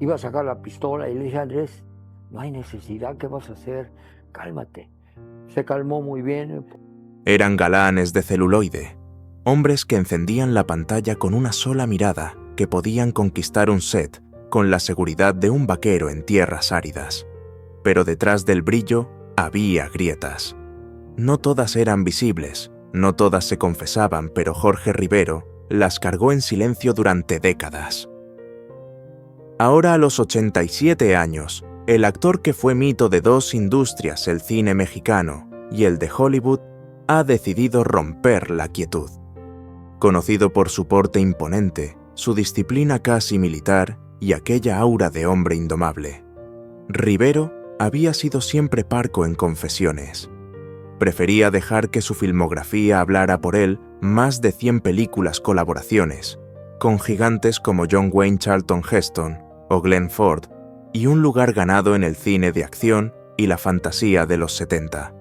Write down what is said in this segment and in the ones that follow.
Iba a sacar la pistola y le dije a Andrés, no hay necesidad, ¿qué vas a hacer? Cálmate. Se calmó muy bien. Eran galanes de celuloide, hombres que encendían la pantalla con una sola mirada, que podían conquistar un set con la seguridad de un vaquero en tierras áridas. Pero detrás del brillo había grietas. No todas eran visibles, no todas se confesaban, pero Jorge Rivero las cargó en silencio durante décadas. Ahora, a los 87 años, el actor que fue mito de dos industrias, el cine mexicano y el de Hollywood, ha decidido romper la quietud. Conocido por su porte imponente, su disciplina casi militar y aquella aura de hombre indomable, Rivero había sido siempre parco en confesiones. Prefería dejar que su filmografía hablara por él, más de 100 películas colaboraciones, con gigantes como John Wayne, Charlton Heston o Glenn Ford, y un lugar ganado en el cine de acción y la fantasía de los 70.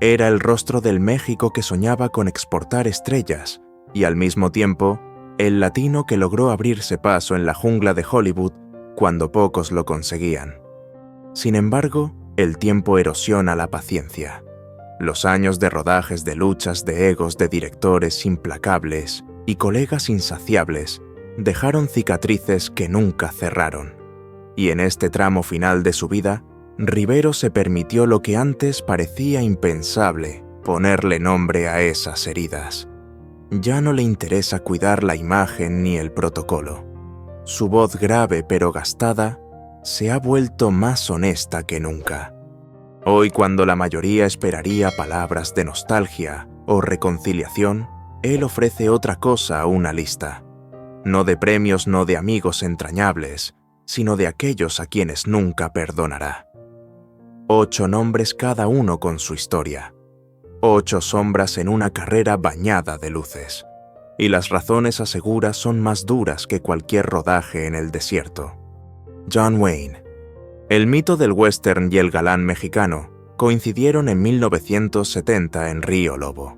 Era el rostro del México que soñaba con exportar estrellas, y al mismo tiempo, el latino que logró abrirse paso en la jungla de Hollywood cuando pocos lo conseguían. Sin embargo, el tiempo erosiona la paciencia. Los años de rodajes, de luchas, de egos, de directores implacables y colegas insaciables dejaron cicatrices que nunca cerraron. Y en este tramo final de su vida, Rivero se permitió lo que antes parecía impensable, ponerle nombre a esas heridas. Ya no le interesa cuidar la imagen ni el protocolo. Su voz grave pero gastada se ha vuelto más honesta que nunca. Hoy, cuando la mayoría esperaría palabras de nostalgia o reconciliación, él ofrece otra cosa a una lista. No de premios, no de amigos entrañables, sino de aquellos a quienes nunca perdonará. 8 nombres cada uno con su historia. 8 sombras en una carrera bañada de luces. Y las razones, asegura, son más duras que cualquier rodaje en el desierto. John Wayne. El mito del western y el galán mexicano coincidieron en 1970 en Río Lobo.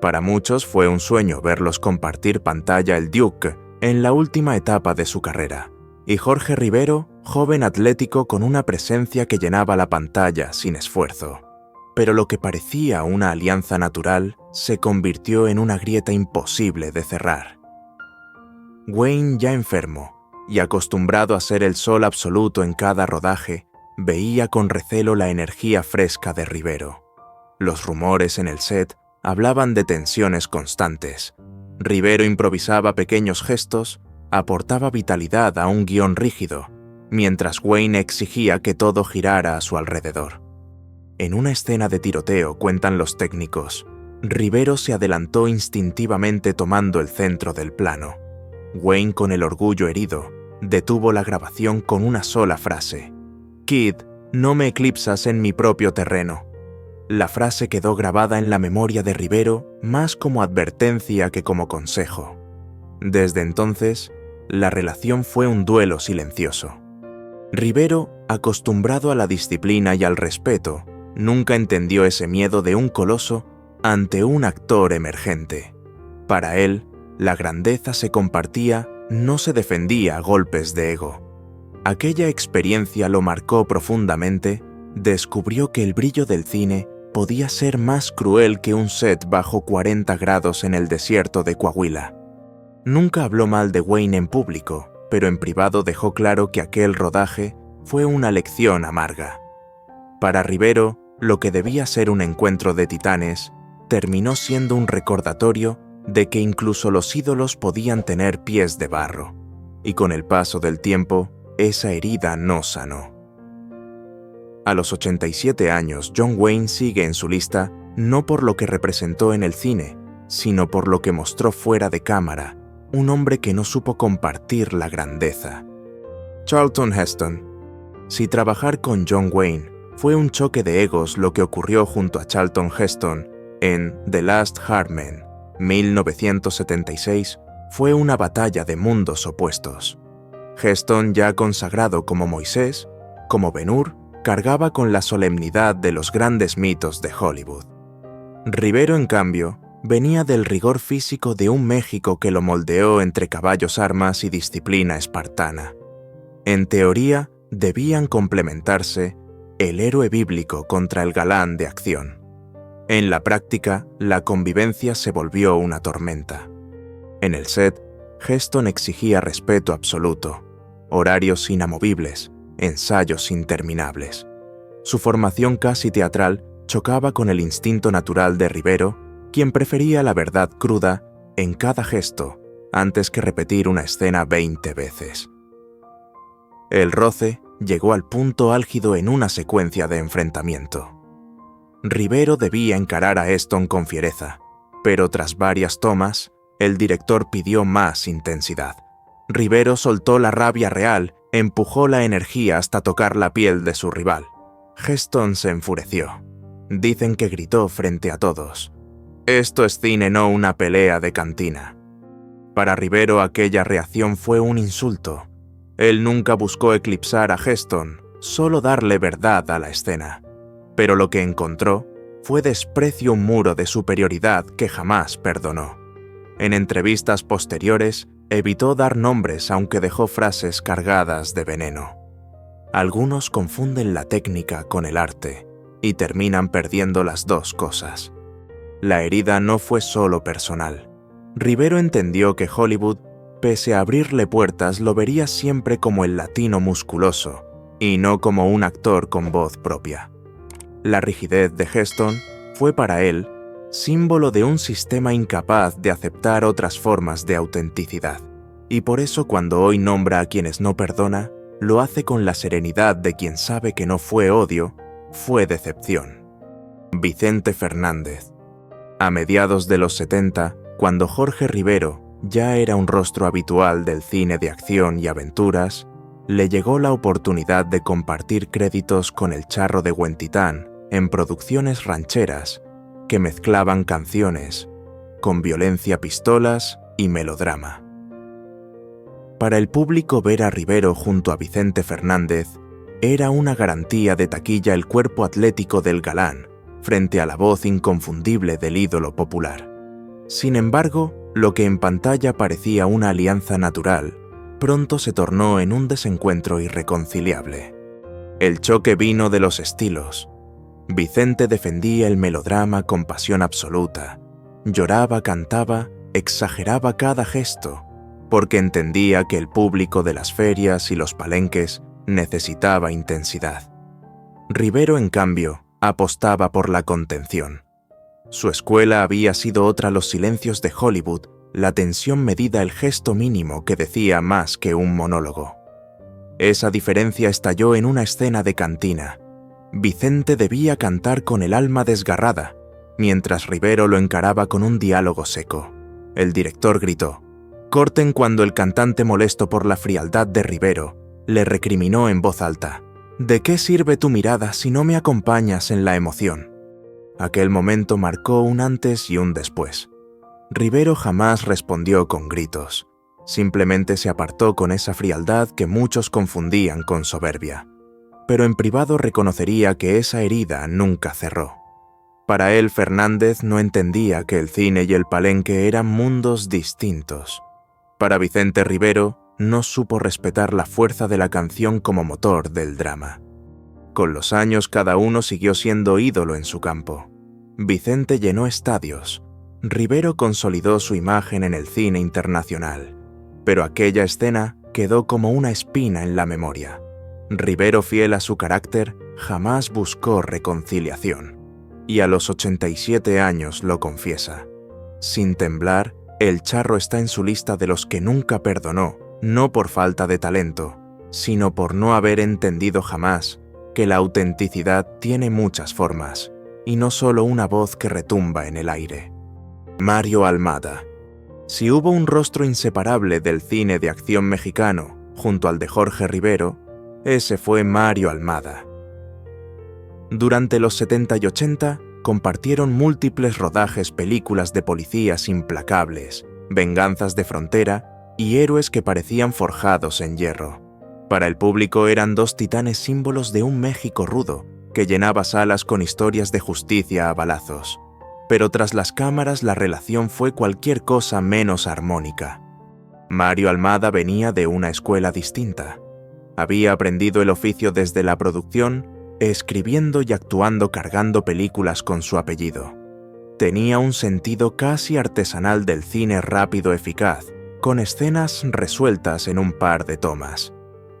Para muchos fue un sueño verlos compartir pantalla el Duke en la última etapa de su carrera, y Jorge Rivero, joven atlético con una presencia que llenaba la pantalla sin esfuerzo. Pero lo que parecía una alianza natural se convirtió en una grieta imposible de cerrar. Wayne, ya enfermo y acostumbrado a ser el sol absoluto en cada rodaje, veía con recelo la energía fresca de Rivero. Los rumores en el set hablaban de tensiones constantes. Rivero improvisaba pequeños gestos, aportaba vitalidad a un guión rígido, mientras Wayne exigía que todo girara a su alrededor. En una escena de tiroteo, cuentan los técnicos, Rivero se adelantó instintivamente tomando el centro del plano. Wayne, con el orgullo herido, detuvo la grabación con una sola frase: «Kid, no me eclipsas en mi propio terreno». La frase quedó grabada en la memoria de Rivero más como advertencia que como consejo. Desde entonces, la relación fue un duelo silencioso. Rivero, acostumbrado a la disciplina y al respeto, nunca entendió ese miedo de un coloso ante un actor emergente. Para él, la grandeza se compartía, no se defendía a golpes de ego. Aquella experiencia lo marcó profundamente, descubrió que el brillo del cine podía ser más cruel que un set bajo 40 grados en el desierto de Coahuila. Nunca habló mal de Wayne en público, pero en privado dejó claro que aquel rodaje fue una lección amarga. Para Rivero, lo que debía ser un encuentro de titanes, terminó siendo un recordatorio de que incluso los ídolos podían tener pies de barro, y con el paso del tiempo, esa herida no sanó. A los 87 años, John Wayne sigue en su lista no por lo que representó en el cine, sino por lo que mostró fuera de cámara, un hombre que no supo compartir la grandeza. Charlton Heston. Si trabajar con John Wayne fue un choque de egos, lo que ocurrió junto a Charlton Heston en The Last Hardman, 1976, fue una batalla de mundos opuestos. Heston, ya consagrado como Moisés, como Ben-Hur, cargaba con la solemnidad de los grandes mitos de Hollywood. Rivero, en cambio, venía del rigor físico de un México que lo moldeó entre caballos, armas y disciplina espartana. En teoría, debían complementarse el héroe bíblico contra el galán de acción. En la práctica, la convivencia se volvió una tormenta. En el set, Heston exigía respeto absoluto, horarios inamovibles, ensayos interminables. Su formación casi teatral chocaba con el instinto natural de Rivero, quien prefería la verdad cruda en cada gesto antes que repetir una escena 20 veces. El roce llegó al punto álgido en una secuencia de enfrentamiento. Rivero debía encarar a Heston con fiereza, pero tras varias tomas, el director pidió más intensidad. Rivero soltó la rabia real, empujó la energía hasta tocar la piel de su rival. Heston se enfureció. Dicen que gritó frente a todos: «Esto es cine, no una pelea de cantina». Para Rivero aquella reacción fue un insulto. Él nunca buscó eclipsar a Heston, solo darle verdad a la escena. Pero lo que encontró fue desprecio, un muro de superioridad que jamás perdonó. En entrevistas posteriores, evitó dar nombres aunque dejó frases cargadas de veneno. Algunos confunden la técnica con el arte y terminan perdiendo las dos cosas. La herida no fue solo personal. Rivero entendió que Hollywood, pese a abrirle puertas, lo vería siempre como el latino musculoso y no como un actor con voz propia. La rigidez de Heston fue para él símbolo de un sistema incapaz de aceptar otras formas de autenticidad, y por eso cuando hoy nombra a quienes no perdona, lo hace con la serenidad de quien sabe que no fue odio, fue decepción. Vicente Fernández. A mediados de los 70, cuando Jorge Rivero ya era un rostro habitual del cine de acción y aventuras, le llegó la oportunidad de compartir créditos con el Charro de Huentitán en producciones rancheras que mezclaban canciones con violencia, pistolas y melodrama. Para el público, ver a Rivero junto a Vicente Fernández era una garantía de taquilla, el cuerpo atlético del galán frente a la voz inconfundible del ídolo popular. Sin embargo, lo que en pantalla parecía una alianza natural, pronto se tornó en un desencuentro irreconciliable. El choque vino de los estilos. Vicente defendía el melodrama con pasión absoluta. Lloraba, cantaba, exageraba cada gesto, porque entendía que el público de las ferias y los palenques necesitaba intensidad. Rivero, en cambio, apostaba por la contención. Su escuela había sido otra: los silencios de Hollywood, la tensión medida, el gesto mínimo que decía más que un monólogo. Esa diferencia estalló en una escena de cantina. Vicente debía cantar con el alma desgarrada, mientras Rivero lo encaraba con un diálogo seco. El director gritó: «Corten», cuando el cantante, molesto por la frialdad de Rivero, le recriminó en voz alta: «¿De qué sirve tu mirada si no me acompañas en la emoción?». Aquel momento marcó un antes y un después. Rivero jamás respondió con gritos. Simplemente se apartó con esa frialdad que muchos confundían con soberbia. Pero en privado reconocería que esa herida nunca cerró. Para él, Fernández no entendía que el cine y el palenque eran mundos distintos. Para Vicente, Rivero no supo respetar la fuerza de la canción como motor del drama. Con los años, cada uno siguió siendo ídolo en su campo. Vicente llenó estadios. Rivero consolidó su imagen en el cine internacional. Pero aquella escena quedó como una espina en la memoria. Rivero, fiel a su carácter, jamás buscó reconciliación. Y a los 87 años lo confiesa. Sin temblar, el Charro está en su lista de los que nunca perdonó, no por falta de talento, sino por no haber entendido jamás que la autenticidad tiene muchas formas, y no solo una voz que retumba en el aire. Mario Almada. Si hubo un rostro inseparable del cine de acción mexicano, junto al de Jorge Rivero, ese fue Mario Almada. Durante los 70 y 80, compartieron múltiples rodajes, películas de policías implacables, venganzas de frontera y héroes que parecían forjados en hierro. Para el público eran dos titanes, símbolos de un México rudo, que llenaba salas con historias de justicia a balazos. Pero tras las cámaras la relación fue cualquier cosa menos armónica. Mario Almada venía de una escuela distinta. Había aprendido el oficio desde la producción, escribiendo y actuando cargando películas con su apellido. Tenía un sentido casi artesanal del cine rápido eficaz, con escenas resueltas en un par de tomas.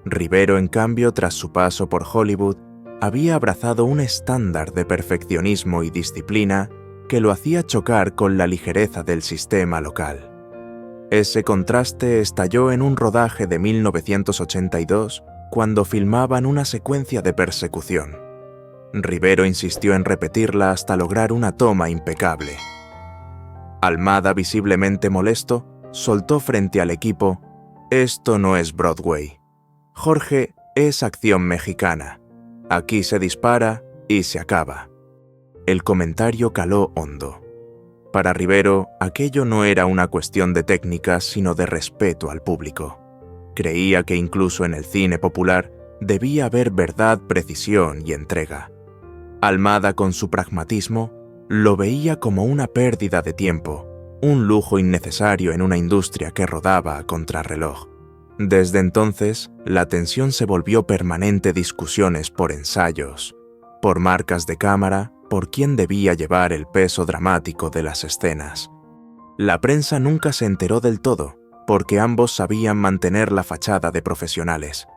Rivero, en cambio, tras su paso por Hollywood, había abrazado un estándar de perfeccionismo y disciplina que lo hacía chocar con la ligereza del sistema local. Ese contraste estalló en un rodaje de 1982 cuando filmaban una secuencia de persecución. Rivero insistió en repetirla hasta lograr una toma impecable. Almada, visiblemente molesto, soltó frente al equipo: «Esto no es Broadway. Jorge, es acción mexicana. Aquí se dispara y se acaba». El comentario caló hondo. Para Rivero, aquello no era una cuestión de técnica, sino de respeto al público. Creía que incluso en el cine popular debía haber verdad, precisión y entrega. Almada, con su pragmatismo, lo veía como una pérdida de tiempo, un lujo innecesario en una industria que rodaba a contrarreloj. Desde entonces, la tensión se volvió permanente: discusiones por ensayos, por marcas de cámara, por quién debía llevar el peso dramático de las escenas. La prensa nunca se enteró del todo, porque ambos sabían mantener la fachada de profesionales,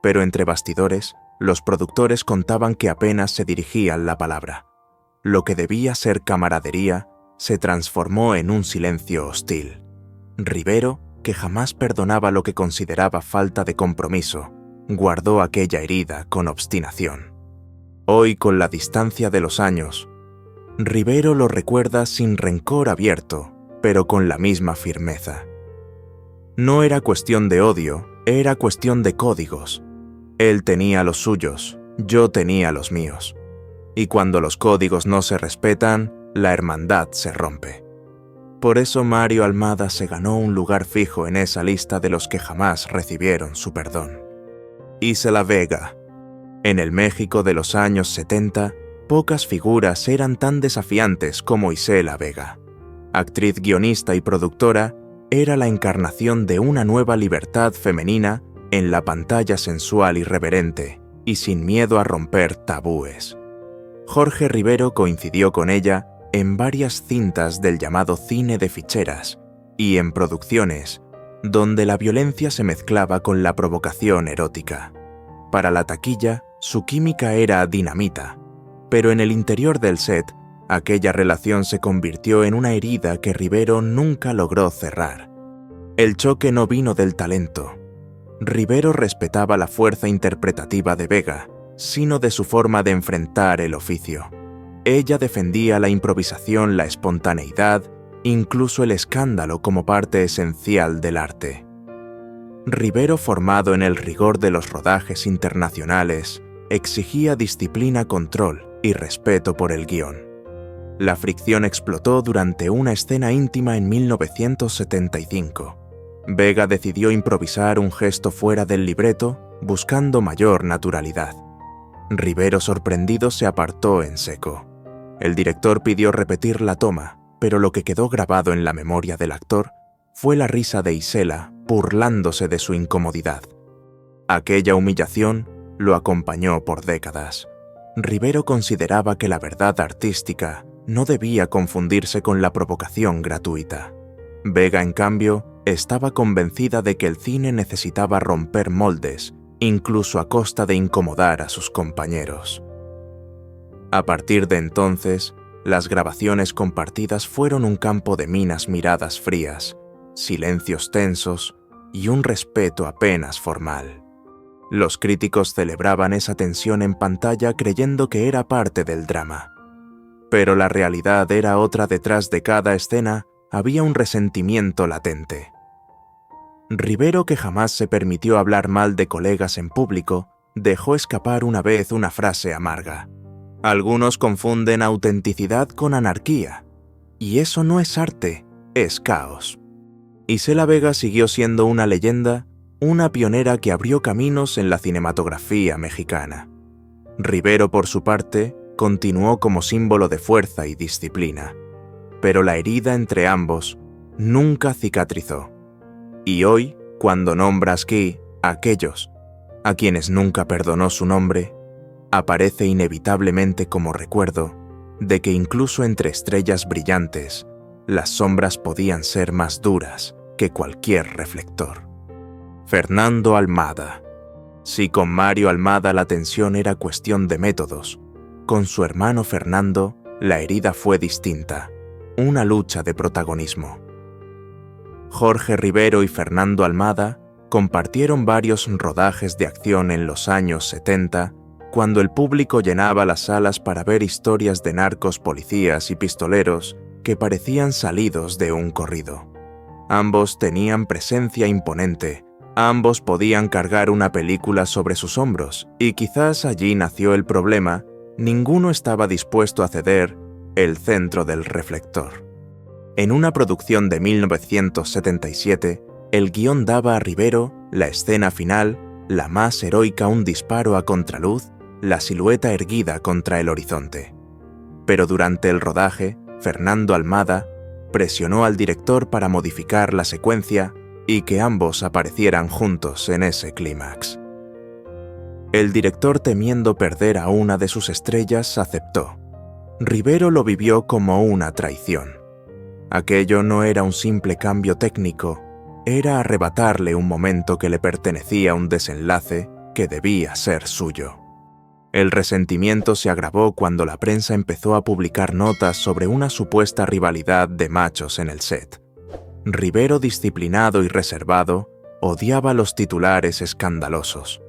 pero entre bastidores, los productores contaban que apenas se dirigían la palabra. Lo que debía ser camaradería se transformó en un silencio hostil. Rivero, que jamás perdonaba lo que consideraba falta de compromiso, guardó aquella herida con obstinación. Hoy, con la distancia de los años, Rivero lo recuerda sin rencor abierto, pero con la misma firmeza. No era cuestión de odio, era cuestión de códigos. Él tenía los suyos, yo tenía los míos. Y cuando los códigos no se respetan, la hermandad se rompe. Por eso Mario Almada se ganó un lugar fijo en esa lista de los que jamás recibieron su perdón. Isela Vega. En el México de los años 70, pocas figuras eran tan desafiantes como Isela Vega. Actriz, guionista y productora, era la encarnación de una nueva libertad femenina en la pantalla, sensual, irreverente y sin miedo a romper tabúes. Jorge Rivero coincidió con ella en varias cintas del llamado cine de ficheras y en producciones donde la violencia se mezclaba con la provocación erótica. Para la taquilla, su química era dinamita, pero en el interior del set, aquella relación se convirtió en una herida que Rivero nunca logró cerrar. El choque no vino del talento. Rivero respetaba la fuerza interpretativa de Vega, sino de su forma de enfrentar el oficio. Ella defendía la improvisación, la espontaneidad, incluso el escándalo como parte esencial del arte. Rivero, formado en el rigor de los rodajes internacionales, exigía disciplina, control y respeto por el guión. La fricción explotó durante una escena íntima en 1975. Vega decidió improvisar un gesto fuera del libreto, buscando mayor naturalidad. Rivero, sorprendido, se apartó en seco. El director pidió repetir la toma, pero lo que quedó grabado en la memoria del actor fue la risa de Isela burlándose de su incomodidad. Aquella humillación lo acompañó por décadas. Rivero consideraba que la verdad artística no debía confundirse con la provocación gratuita. Vega, en cambio, estaba convencida de que el cine necesitaba romper moldes, incluso a costa de incomodar a sus compañeros. A partir de entonces, las grabaciones compartidas fueron un campo de minas, miradas frías, silencios tensos y un respeto apenas formal. Los críticos celebraban esa tensión en pantalla creyendo que era parte del drama. Pero la realidad era otra. Detrás de cada escena había un resentimiento latente. Rivero, que jamás se permitió hablar mal de colegas en público, dejó escapar una vez una frase amarga. Algunos confunden autenticidad con anarquía, y eso no es arte, es caos. Isela Vega siguió siendo una leyenda, una pionera que abrió caminos en la cinematografía mexicana. Rivero, por su parte, continuó como símbolo de fuerza y disciplina, pero la herida entre ambos nunca cicatrizó. Y hoy, cuando nombras aquí aquellos a quienes nunca perdonó su nombre, aparece inevitablemente como recuerdo de que incluso entre estrellas brillantes, las sombras podían ser más duras que cualquier reflector. Fernando Almada. Si con Mario Almada la tensión era cuestión de métodos, con su hermano Fernando la herida fue distinta, una lucha de protagonismo. Jorge Rivero y Fernando Almada compartieron varios rodajes de acción en los años 70, cuando el público llenaba las salas para ver historias de narcos, policías y pistoleros que parecían salidos de un corrido. Ambos tenían presencia imponente, ambos podían cargar una película sobre sus hombros, y quizás allí nació el problema: ninguno estaba dispuesto a ceder el centro del reflector. En una producción de 1977, el guión daba a Rivero la escena final, la más heroica, un disparo a contraluz, la silueta erguida contra el horizonte. Pero durante el rodaje, Fernando Almada presionó al director para modificar la secuencia y que ambos aparecieran juntos en ese clímax. El director, temiendo perder a una de sus estrellas, aceptó. Rivero lo vivió como una traición. Aquello no era un simple cambio técnico, era arrebatarle un momento que le pertenecía, un desenlace que debía ser suyo. El resentimiento se agravó cuando la prensa empezó a publicar notas sobre una supuesta rivalidad de machos en el set. Rivero, disciplinado y reservado, odiaba los titulares escandalosos.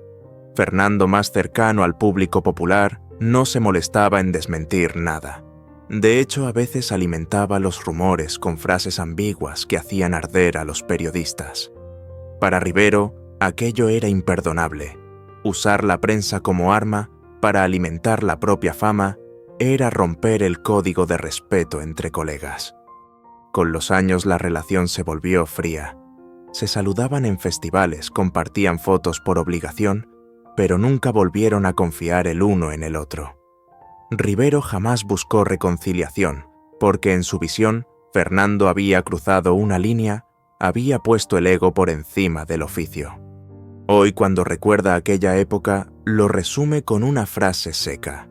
Fernando, más cercano al público popular, no se molestaba en desmentir nada. De hecho, a veces alimentaba los rumores con frases ambiguas que hacían arder a los periodistas. Para Rivero, aquello era imperdonable. Usar la prensa como arma para alimentar la propia fama era romper el código de respeto entre colegas. Con los años la relación se volvió fría. Se saludaban en festivales, compartían fotos por obligación, pero nunca volvieron a confiar el uno en el otro. Rivero jamás buscó reconciliación, porque en su visión, Fernando había cruzado una línea, había puesto el ego por encima del oficio. Hoy, cuando recuerda aquella época, lo resume con una frase seca.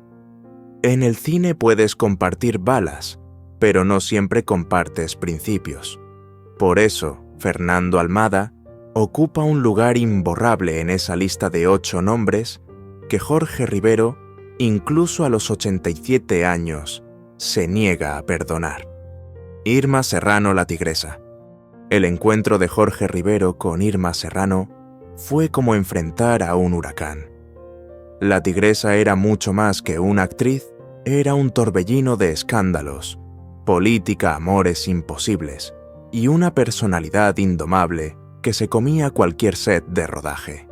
En el cine puedes compartir balas, pero no siempre compartes principios. Por eso, Fernando Almada ocupa un lugar imborrable en esa lista de 8 nombres que Jorge Rivero, incluso a los 87 años, se niega a perdonar. Irma Serrano, la tigresa. El encuentro de Jorge Rivero con Irma Serrano fue como enfrentar a un huracán. La tigresa era mucho más que una actriz, era un torbellino de escándalos, política, amores imposibles y una personalidad indomable que se comía cualquier set de rodaje.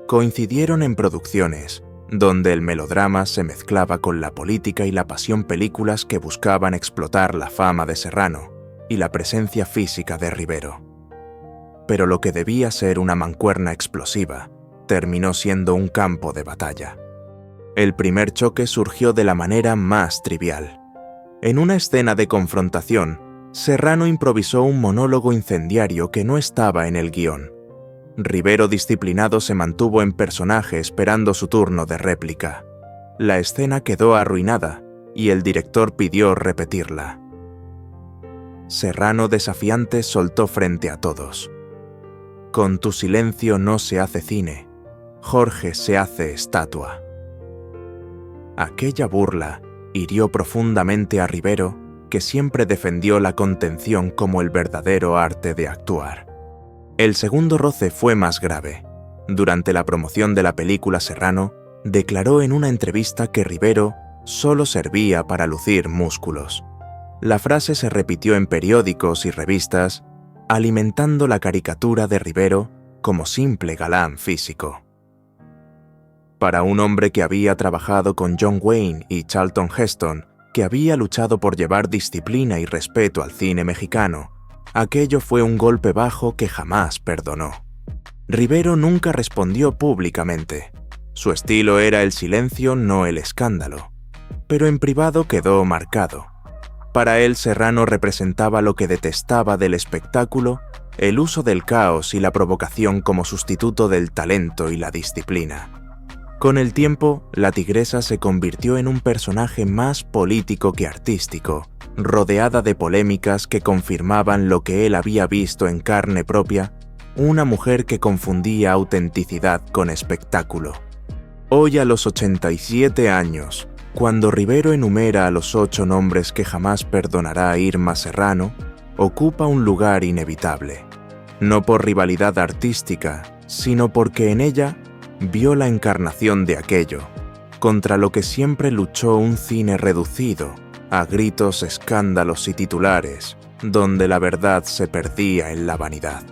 Coincidieron en producciones donde el melodrama se mezclaba con la política y la pasión, películas que buscaban explotar la fama de Serrano y la presencia física de Rivero. Pero lo que debía ser una mancuerna explosiva terminó siendo un campo de batalla. El primer choque surgió de la manera más trivial. En una escena de confrontación, Serrano improvisó un monólogo incendiario que no estaba en el guión. Rivero, disciplinado, se mantuvo en personaje esperando su turno de réplica. La escena quedó arruinada y el director pidió repetirla. Serrano, desafiante, soltó frente a todos. Con tu silencio no se hace cine, Jorge se hace estatua. Aquella burla hirió profundamente a Rivero, que siempre defendió la contención como el verdadero arte de actuar. El segundo roce fue más grave. Durante la promoción de la película, Serrano declaró en una entrevista que Rivero solo servía para lucir músculos. La frase se repitió en periódicos y revistas, alimentando la caricatura de Rivero como simple galán físico. Para un hombre que había trabajado con John Wayne y Charlton Heston, que había luchado por llevar disciplina y respeto al cine mexicano, aquello fue un golpe bajo que jamás perdonó. Rivero nunca respondió públicamente. Su estilo era el silencio, no el escándalo. Pero en privado quedó marcado. Para él, Serrano representaba lo que detestaba del espectáculo el uso del caos y la provocación como sustituto del talento y la disciplina. Con el tiempo, la tigresa se convirtió en un personaje más político que artístico, rodeada de polémicas que confirmaban lo que él había visto en carne propia, una mujer que confundía autenticidad con espectáculo. Hoy, a los 87 años, cuando Rivero enumera a los 8 nombres que jamás perdonará a Irma Serrano, ocupa un lugar inevitable, no por rivalidad artística, sino porque en ella vio la encarnación de aquello, contra lo que siempre luchó un cine reducido a gritos, escándalos y titulares, donde la verdad se perdía en la vanidad.